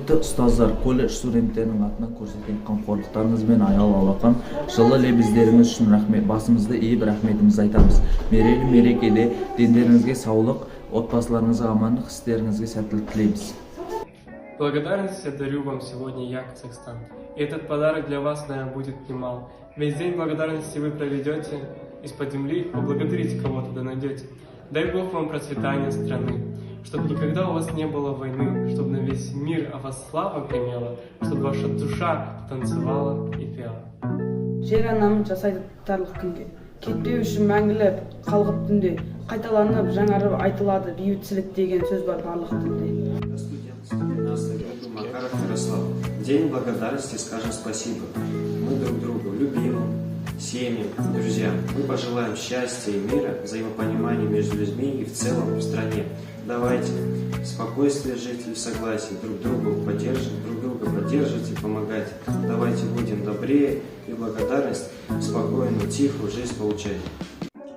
Ұстаздар, колледж студенттерінің атынан көрсеткен қамқорлықтарыңыз бен аял алақан жылы лебіздеріңіз үшін рахмет. Басымызды иіп рахметімізді айтамыз. Мерейлі мерекеде дендеріңізге саулық, отбасыларыңызға амандық, істеріңізге сәттілік тілейміз. Благодарность я дарю вам сегодня я, Казахстан. И этот подарок для вас, наверное, будет немал. Весь день благодарности вы проведете из-под земли, поблагодарите кого-то, да найдете. Дай Бог вам процветания страны, чтобы никогда у вас не было войны, чтобы на весь мир о вас слава гремела, чтобы ваша душа танцевала и пела. Жер анам жасайды тарлық күнге, кетпеу үшін мәңгіліп қалғып түнде, қайталанып жаңарып айтылады бейбітшілік деген сөз бар барлық дінде. Макаров Ярослав. День благодарности, скажем спасибо. Мы друг другу любим, семьям, друзьям. Мы пожелаем счастья и мира, взаимопонимания между людьми и в целом в стране. Давайте спокойствие жить и в согласии, друг друга поддерживать и помогать. Давайте будем добрее и благодарность спокойную, тихую жизнь получать.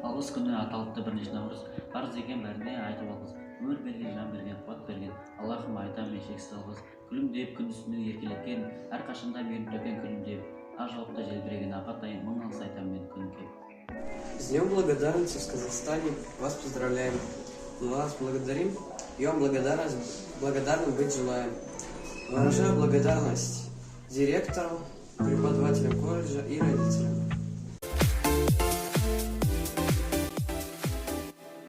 Алғыс күні аталыпты бірінші наурыз, арыз деген бәріне айтып алғыз. Өмір берген, жан берген, қуат берген, Аллахым айтам шексіз алғыз. Күлімдеп күн үстіне еркелеткен, әрқашанда мейірім төккен күлімдеп, ақ жауапта желбіреген апатайын мың алғыс айтам мен күн кеп. С Днем благодарности в Казахстане вас поздравляем. Мы вас благодарим и вам благодарным быть желаем. Выражаю благодарность директору, преподавателям колледжа и родителям.